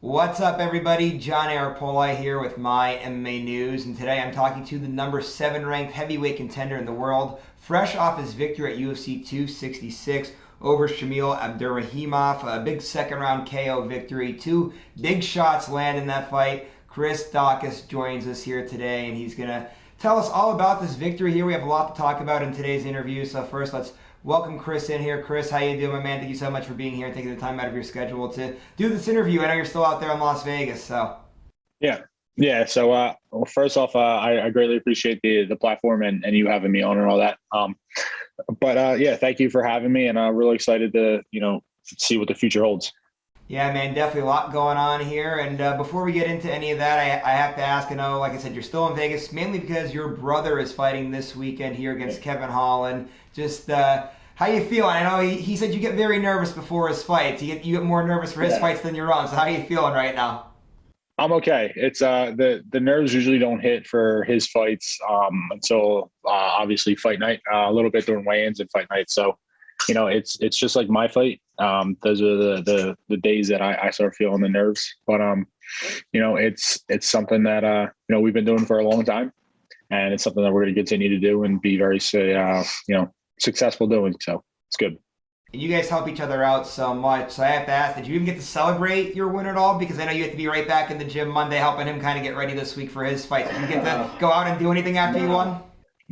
What's up, everybody? John Arapoli here with My MMA News, and today I'm talking to the number 7 ranked heavyweight contender in the world, fresh off his victory at UFC 266 over Shamil Abdurakhimov, a big second round KO victory. Two big shots land in that fight. Chris Daukaus joins us here today, and he's gonna tell us all about this victory here. We have a lot to talk about in today's interview, so first let's welcome Chris in here. Chris, how you doing, my man? Thank you so much for being here and taking the time out of your schedule to do this interview. I know you're still out there in Las Vegas, so. Yeah. Yeah. So, well, first off, I greatly appreciate the platform and you having me on and all that. But yeah, thank you for having me, and I'm really excited to, see what the future holds. Yeah, man, definitely a lot going on here. And before we get into any of that, I have to ask, I know, like I said, you're still in Vegas, mainly because your brother is fighting this weekend here against Kevin Holland. Just how you feeling? I know he said you get very nervous before his fights. You get more nervous for his fights than your own. So how are you feeling right now? I'm okay. It's the nerves usually don't hit for his fights until obviously fight night, a little bit during weigh-ins and fight night. So, it's just like my fight. Those are the days that I start feeling the nerves. But it's something that we've been doing for a long time, and it's something that we're going to continue to do and be very successful doing. So it's good. And you guys help each other out so much. So I have to ask, did you even get to celebrate your win at all? Because I know you had to be right back in the gym Monday helping him kind of get ready this week for his fight. Did you get to go out and do anything after you won?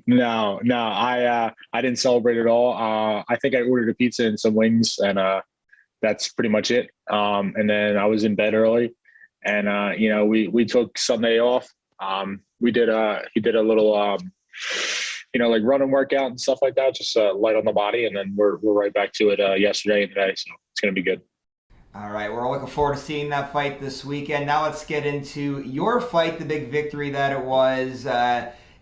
No, I didn't celebrate at all. I think I ordered a pizza and some wings, and that's pretty much it. And then I was in bed early, and we took Sunday off. He did a little like run and workout and stuff like that, just light on the body, and then we're right back to it yesterday and today. So it's gonna be good. All right, we're looking forward to seeing that fight this weekend. Now let's get into your fight, the big victory that it was.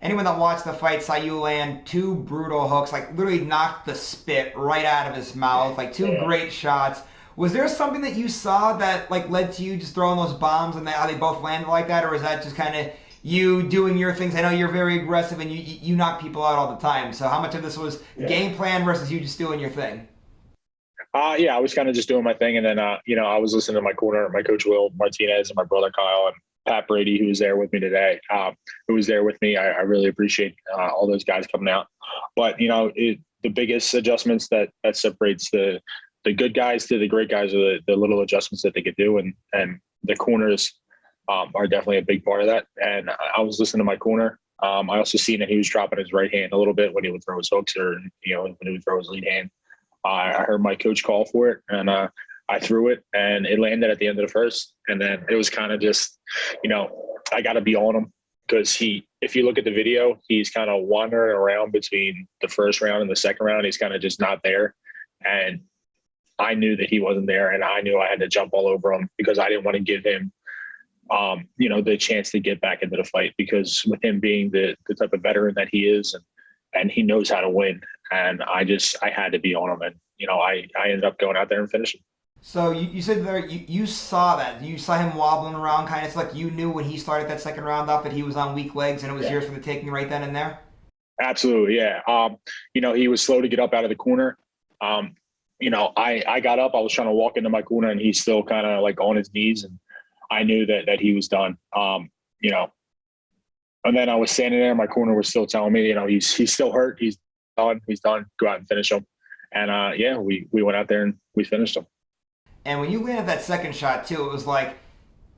Anyone that watched the fight saw you land two brutal hooks, like literally knocked the spit right out of his mouth, like two great shots. Was there something that you saw that like led to you just throwing those bombs and how they both landed like that, or is that just kind of you doing your things? I know you're very aggressive and you knock people out all the time. So how much of this was game plan versus you just doing your thing? Yeah, I was kind of just doing my thing, and then I was listening to my corner, my coach Will Martinez, and my brother Kyle, and Pat Brady, who was there with me today, who was there with me. I really appreciate all those guys coming out. But the biggest adjustments that separates the good guys to the great guys are the little adjustments that they could do, and the corners are definitely a big part of that. And I was listening to my corner. I also seen that he was dropping his right hand a little bit when he would throw his hooks, or when he would throw his lead hand. I heard my coach call for it, and I threw it, and it landed at the end of the first. And then it was kind of just, I got to be on him, because if you look at the video, he's kind of wandering around between the first round and the second round. He's kind of just not there. And I knew that he wasn't there, and I knew I had to jump all over him, because I didn't want to give him, the chance to get back into the fight, because with him being the type of veteran that he is, and he knows how to win. And I had to be on him, and I ended up going out there and finishing. So you said there you saw that. You saw him wobbling around kind of. It's like you knew when he started that second round off that he was on weak legs and it was yours for the taking right then and there? Absolutely, yeah. He was slow to get up out of the corner. I got up. I was trying to walk into my corner, and he's still kind of like on his knees, and I knew that he was done. And then I was standing there. My corner was still telling me, he's still hurt. He's done. He's done. Go out and finish him. And we went out there and we finished him. And when you landed that second shot too, it was like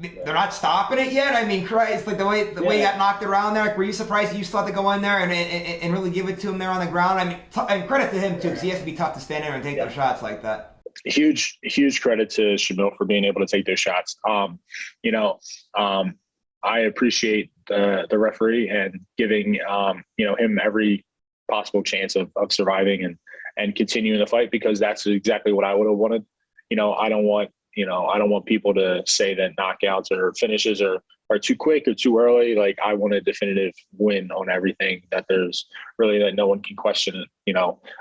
they're not stopping it yet. I mean, Christ, like the way you got knocked around there. Like, were you surprised that you still had to go in there and really give it to him there on the ground? I mean, and credit to him too, because he has to be tough to stand there and take those shots like that. Huge credit to Shamil for being able to take those shots. I appreciate the referee and giving him every possible chance of surviving and continuing the fight, because that's exactly what I would have wanted. I don't want people to say that knockouts or finishes are too quick or too early. Like, I want a definitive win on everything, that there's really, that no one can question it.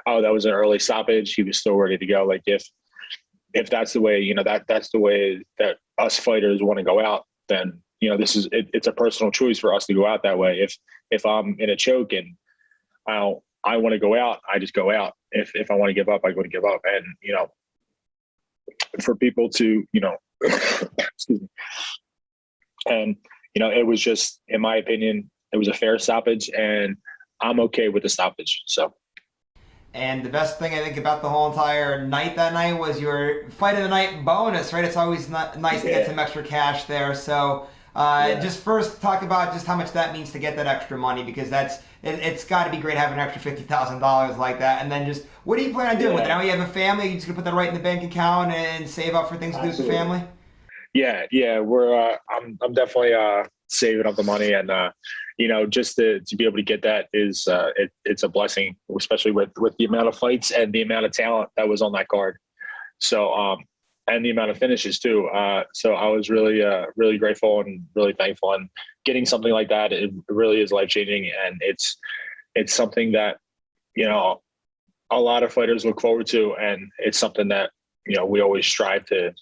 Oh, that was an early stoppage, he was still ready to go. Like, if that's the way, that's the way that us fighters want to go out, then it's a personal choice for us to go out that way. If I'm in a choke and I want to go out, I just go out. If I want to give up, I go to give up. And for people to excuse me, And, it was just, in my opinion, it was a fair stoppage, and I'm okay with the stoppage. So. And the best thing I think about the whole entire night that night was your fight of the night bonus, right? It's always nice to get some extra cash there. So just first talk about just how much that means to get that extra money, because it's got to be great having an extra $50,000 like that. And then just what do you plan on doing with it? Now you have a family, you just gonna put that right in the bank account and save up for things to do with the family? Yeah, we're I'm definitely saving up the money, and just to be able to get that is it's a blessing, especially with the amount of fights and the amount of talent that was on that card. So and the amount of finishes too. So I was really grateful and really thankful, and getting something like that, it really is life changing, and it's something that a lot of fighters look forward to, and it's something that we always strive to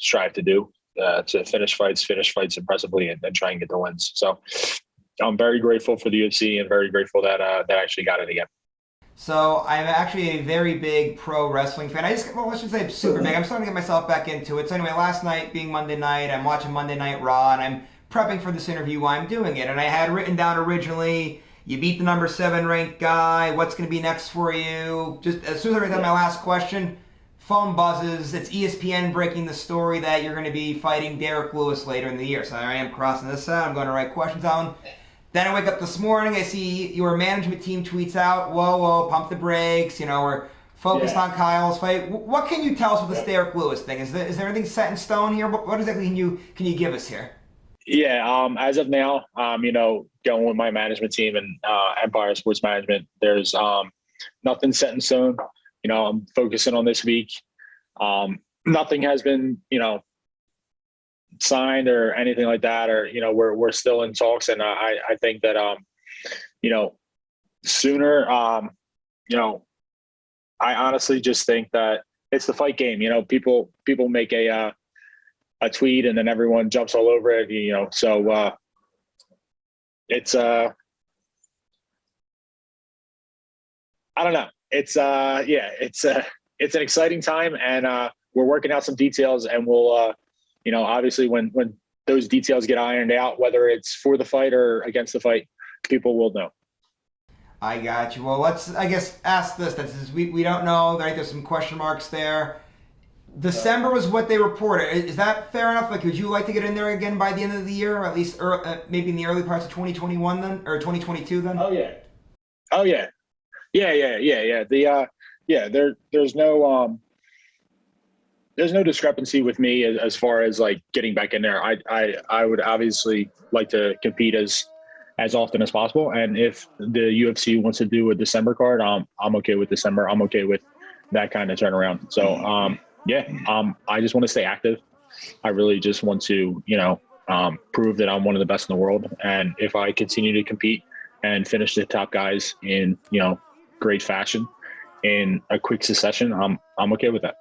do. To finish fights impressively, and try and get the wins. So I'm very grateful for the UFC, and very grateful that I actually got it again. So I'm actually a very big pro wrestling fan. I should say super big. I'm starting to get myself back into it. So anyway, last night being Monday night, I'm watching Monday Night Raw, and I'm prepping for this interview while I'm doing it. And I had written down originally, you beat the number 7 ranked guy. What's going to be next for you? Just as soon as I write down my last question, phone buzzes. It's ESPN breaking the story that you're going to be fighting Derrick Lewis later in the year. So I am crossing this out. I'm going to write questions down. Then I wake up this morning. I see your management team tweets out, whoa, pump the brakes. We're focused on Kyle's fight. What can you tell us with this Derrick Lewis thing? Is there anything set in stone here? What exactly can you give us here? Yeah, as of now, going with my management team and Empire Sports Management, there's nothing set in stone. I'm focusing on this week. Nothing has been, signed or anything like that, or, we're still in talks. And I think that, sooner, I honestly just think that it's the fight game. People make a tweet and then everyone jumps all over it, so it's, I don't know. It's it's an exciting time, and we're working out some details, and we'll obviously when those details get ironed out, whether it's for the fight or against the fight, people will know. I got you. Well, let's ask this. We don't know. Right? There's some question marks there. December was what they reported. Is that fair enough? Like, would you like to get in there again by the end of the year, or at least maybe in the early parts of 2021 then, or 2022 then? Oh yeah. Yeah. There's no discrepancy with me as far as like getting back in there. I would obviously like to compete as often as possible. And if the UFC wants to do a December card, I'm okay with December. I'm okay with that kind of turnaround. So I just want to stay active. I really just want to, prove that I'm one of the best in the world. And if I continue to compete and finish the top guys in, great fashion in a quick succession, I'm okay with that.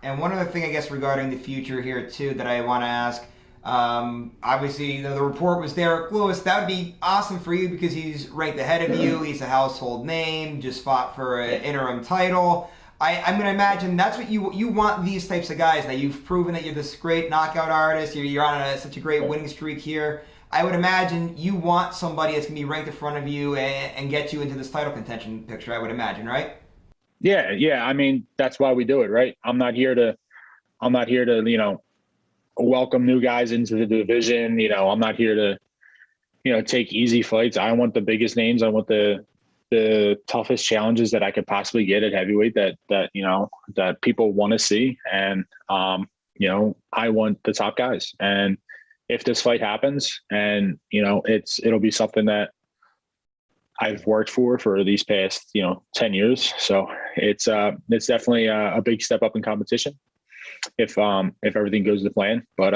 And one other thing, regarding the future here too, that I want to ask. Obviously, the report was Derrick Lewis. That would be awesome for you because he's ranked ahead of you. He's a household name. Just fought for an interim title. I'm going to imagine that's what you want, these types of guys. Now you've proven that you're this great knockout artist. You're on such a great winning streak here. I would imagine you want somebody that's going to be ranked in front of you and get you into this title contention picture. I would imagine, right? Yeah. I mean, that's why we do it, right? I'm not here to, welcome new guys into the division. I'm not here to, take easy fights. I want the biggest names. I want the toughest challenges that I could possibly get at heavyweight that people want to see. And, I want the top guys. And if this fight happens and, it'll be something that I've worked for these past, 10 years. So it's definitely a big step up in competition if everything goes to plan, but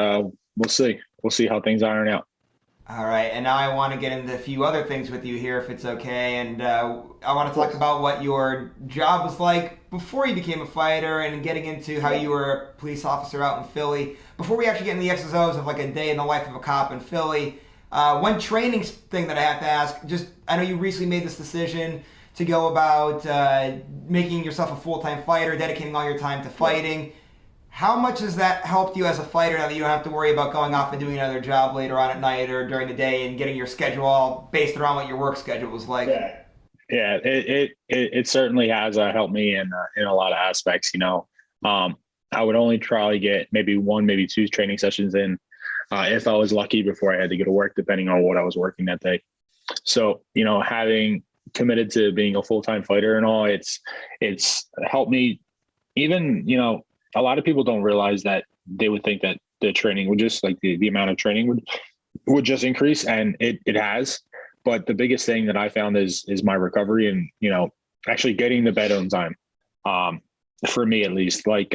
we'll see how things iron out. All right, and now I want to get into a few other things with you here, if it's okay. And I want to talk about what your job was like before you became a fighter, and getting into how you were a police officer out in Philly. Before we actually get into the X's O's of like a day in the life of a cop in Philly, one training thing that I have to ask. I know you recently made this decision to go about making yourself a full-time fighter, dedicating all your time to fighting. How much has that helped you as a fighter now that you don't have to worry about going off and doing another job later on at night or during the day and getting your schedule all based around what your work schedule was like? Yeah. Yeah, it certainly has helped me in a lot of aspects. Um, I would only try to get maybe one, maybe two training sessions in, if I was lucky, before I had to go to work, depending on what I was working that day. So, having committed to being a full-time fighter and all, it's helped me. Even, a lot of people don't realize that. They would think that the training would just, like, the amount of training would just increase, and it has. But the biggest thing that I found is my recovery, and actually getting to bed on time. For me, at least, like,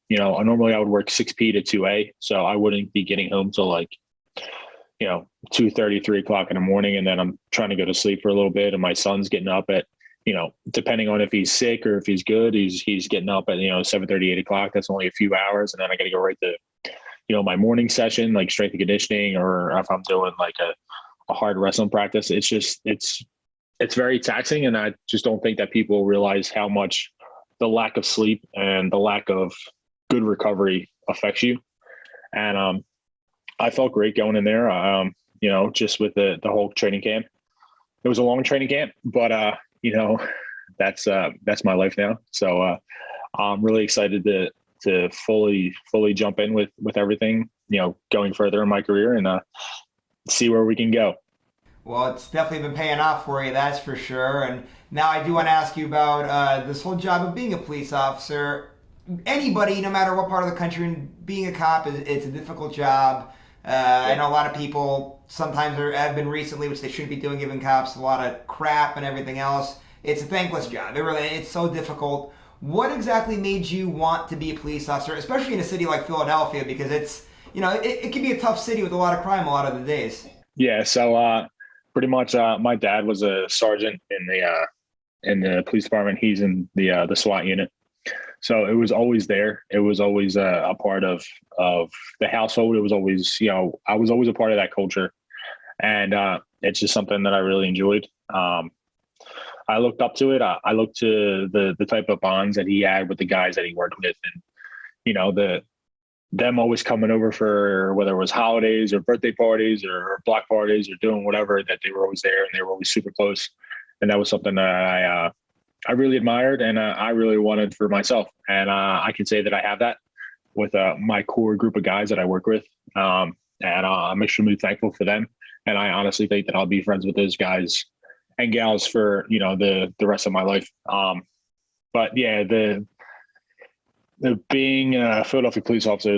normally I would work 6 p to 2 a, so I wouldn't be getting home till, like, 2:30, 3 o'clock in the morning, and then I'm trying to go to sleep for a little bit, and my son's getting up at, depending on if he's sick or if he's good, he's getting up at 7:30, 8 o'clock. That's only a few hours, and then I got to go right to my morning session, like strength and conditioning, or if I'm doing like a hard wrestling practice. It's very taxing, and I just don't think that people realize how much the lack of sleep and the lack of good recovery affects you. And I felt great going in there. Just with the whole training camp. It was a long training camp, but that's my life now. So I'm really excited to fully jump in with everything, going further in my career, and see where we can go. Well, it's definitely been paying off for you, that's for sure. And now I do want to ask you about this whole job of being a police officer. Anybody, no matter what part of the country, being a cop, it's a difficult job. I know a lot of people sometimes have been recently, which they shouldn't be doing, giving cops a lot of crap and everything else. It's a thankless job. It's so difficult. What exactly made you want to be a police officer, especially in a city like Philadelphia, because it can be a tough city with a lot of crime a lot of the days. Yeah. So pretty much, my dad was a sergeant in the police department. He's in the SWAT unit. So it was always there. It was always a part of the household. It was always, I was always a part of that culture, and it's just something that I really enjoyed. I looked up to it. I looked to the type of bonds that he had with the guys that he worked with, and them always coming over for whether it was holidays or birthday parties or block parties or doing whatever, that they were always there, and they were always super close. And that was something that I really admired, and I really wanted for myself. And I can say that I have that with my core group of guys that I work with. And I'm extremely thankful for them. And I honestly think that I'll be friends with those guys and gals for, the rest of my life. But yeah, the being a Philadelphia police officer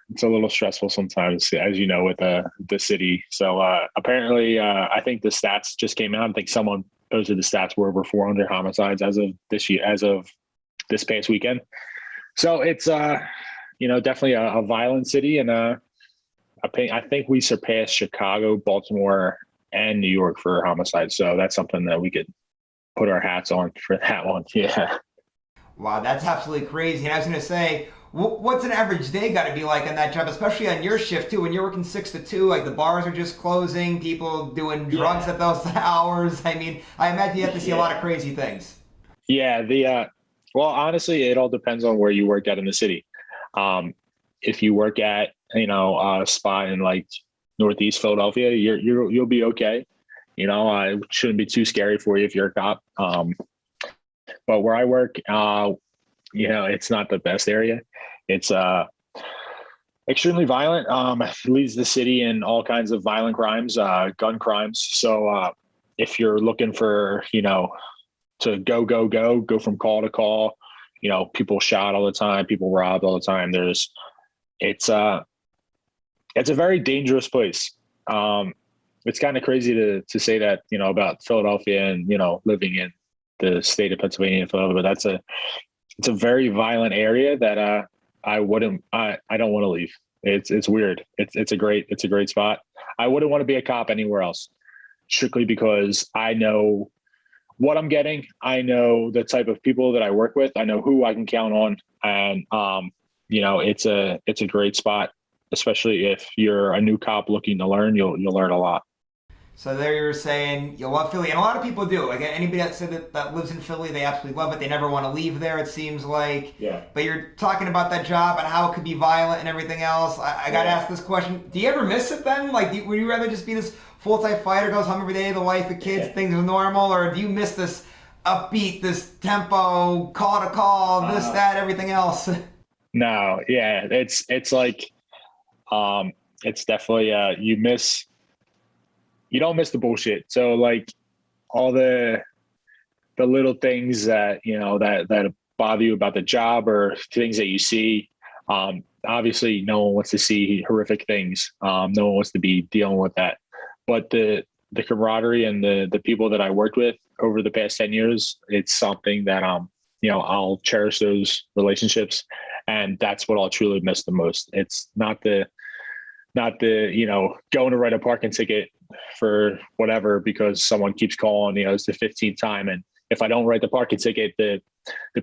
it's a little stressful sometimes, as you know, with the city. So apparently, I think the stats just came out. I think someone posted the stats were over 400 homicides as of this past weekend. So it's definitely a violent city, and I think we surpassed Chicago, Baltimore, and New York for homicides. So that's something that we could put our hats on for that one. Yeah. Wow, that's absolutely crazy. And I was going to say, what's an average day got to be like on that job, especially on your shift too, when you're working 6 to 2, like the bars are just closing, people doing drugs at those hours. I mean, I imagine you have to see a lot of crazy things. Yeah. Well, honestly, it all depends on where you work at in the city. If you work at, a spot in like Northeast Philadelphia, you'll be okay. It shouldn't be too scary for you if you're a cop. But where I work, it's not the best area. It's extremely violent. It leads the city in all kinds of violent crimes, gun crimes. So if you're looking for, to go from call to call, people shot all the time, people robbed all the time. It's a very dangerous place. It's kind of crazy to say that, about Philadelphia and, living in the state of Pennsylvania and Philadelphia, but it's a very violent area that I don't want to leave. It's weird. It's a great spot. I wouldn't want to be a cop anywhere else, strictly because I know what I'm getting. I know the type of people that I work with. I know who I can count on, and it's a great spot, especially if you're a new cop looking to learn. You'll learn a lot. So there you were saying you love Philly, and a lot of people do. Like anybody that said that lives in Philly, they absolutely love it. They never want to leave there, it seems like. Yeah. But you're talking about that job and how it could be violent and everything else. I got to ask this question. Do you ever miss it then? Like, would you rather just be this full-time fighter, goes home every day, the wife, the kids, things are normal? Or do you miss this upbeat, this tempo, call to call, this, that, everything else? No, yeah. It's like, it's definitely, you don't miss the bullshit. So like all the little things that, that bother you about the job or things that you see. Obviously no one wants to see horrific things. No one wants to be dealing with that, but the camaraderie and the people that I worked with over the past 10 years, it's something that, I'll cherish those relationships, and that's what I'll truly miss the most. It's not the, going to write a parking ticket for whatever because someone keeps calling, it's the 15th time. And if I don't write the parking ticket, the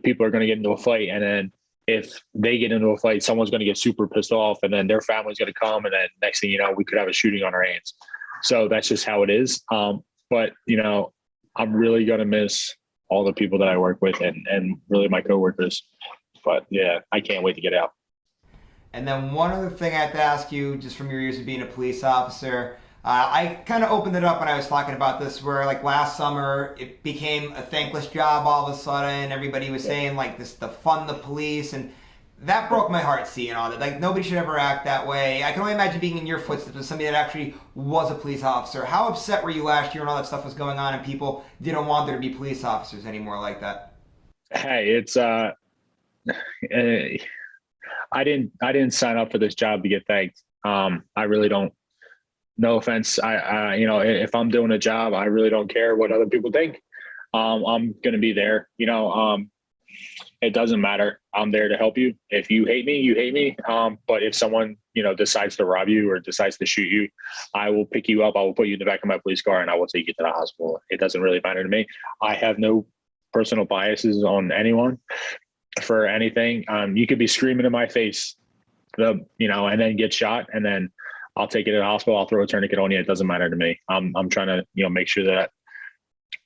people are going to get into a fight. And then if they get into a fight, someone's going to get super pissed off, and then their family's going to come. And then next thing you know, we could have a shooting on our hands. So that's just how it is. But, I'm really going to miss all the people that I work with and really my coworkers. But yeah, I can't wait to get out. And then one other thing I have to ask you, just from your years of being a police officer, I kind of opened it up when I was talking about this, where like last summer it became a thankless job all of a sudden. Everybody was saying like this, defund the police, and that broke my heart seeing all that. Like nobody should ever act that way. I can only imagine being in your footsteps as somebody that actually was a police officer. How upset were you last year when all that stuff was going on and people didn't want there to be police officers anymore like that? Hey, it's I didn't sign up for this job to get thanked. I really don't. No offense. If I'm doing a job, I really don't care what other people think. I'm gonna be there. It doesn't matter. I'm there to help you. If you hate me, you hate me. But if someone decides to rob you or decides to shoot you, I will pick you up. I will put you in the back of my police car and I will take you to the hospital. It doesn't really matter to me. I have no personal biases on anyone for anything. You could be screaming in my face, and then get shot, and then I'll take you to the hospital. I'll throw a tourniquet on you. It doesn't matter to me. I'm trying to, make sure that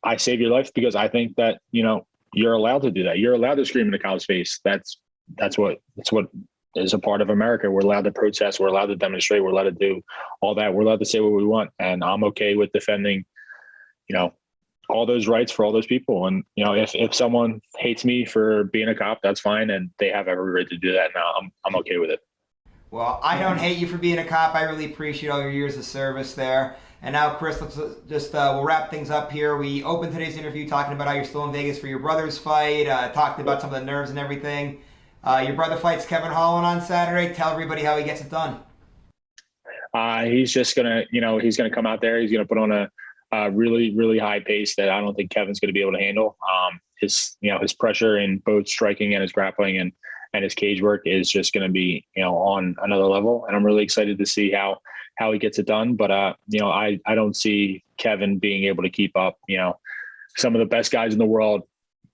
I save your life, because I think that, you're allowed to do that. You're allowed to scream in the cop's face. That's what is a part of America. We're allowed to protest. We're allowed to demonstrate. We're allowed to do all that. We're allowed to say what we want. And I'm okay with defending, all those rights for all those people. And, if someone hates me for being a cop, that's fine. And they have every right to do that. Now I'm okay with it. Well, I don't hate you for being a cop. I really appreciate all your years of service there. And now, Chris, let's just we'll wrap things up here. We opened today's interview talking about how you're still in Vegas for your brother's fight. Talked about some of the nerves and everything. Your brother fights Kevin Holland on Saturday. Tell everybody how he gets it done. He's just gonna, he's gonna come out there. He's gonna put on a really, really high pace that I don't think Kevin's gonna be able to handle. His pressure in both striking and his grappling and his cage work is just going to be, on another level. And I'm really excited to see how he gets it done. But, I don't see Kevin being able to keep up. Some of the best guys in the world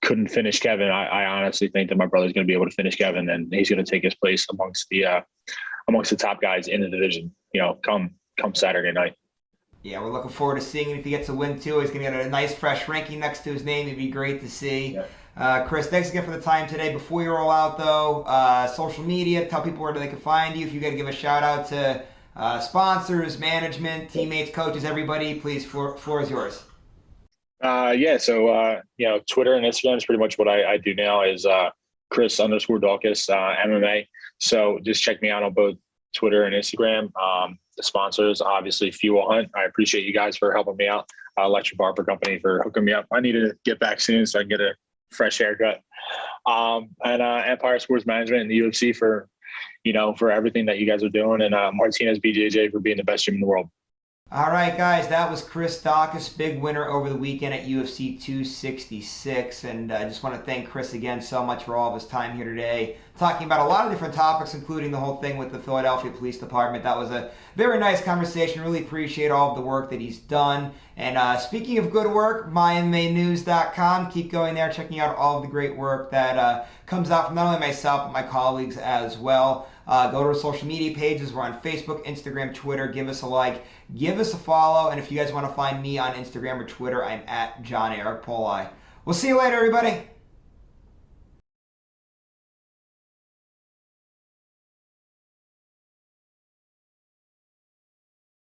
couldn't finish Kevin. I honestly think that my brother's going to be able to finish Kevin, and he's going to take his place amongst the top guys in the division, come Saturday night. Yeah, we're looking forward to seeing it if he gets a win too. He's going to get a nice fresh ranking next to his name. It'd be great to see. Yeah. Chris, thanks again for the time today. Before you roll out, though, social media, tell people where they can find you. If you got to give a shout out to sponsors, management, teammates, coaches, everybody, please, floor is yours. So Twitter and Instagram is pretty much what I do now, is Chris_Daukaus MMA. So just check me out on both Twitter and Instagram. The sponsors, obviously, Fuel Hunt. I appreciate you guys for helping me out. Electric Barber Company for hooking me up. I need to get back soon so I can get a fresh haircut. And Empire Sports Management and the UFC for everything that you guys are doing. And Martinez BJJ for being the best gym in the world. All right, guys, that was Chris Daukaus, big winner over the weekend at UFC 266. And I just want to thank Chris again so much for all of his time here today, talking about a lot of different topics, including the whole thing with the Philadelphia Police Department. That was a very nice conversation. Really appreciate all of the work that he's done. And speaking of good work, MyMMANews.com. Keep going there, checking out all of the great work that comes out from not only myself, but my colleagues as well. Go to our social media pages. We're on Facebook, Instagram, Twitter. Give us a like. Give us a follow. And if you guys want to find me on Instagram or Twitter, I'm at John Eric Poli. We'll see you later, everybody.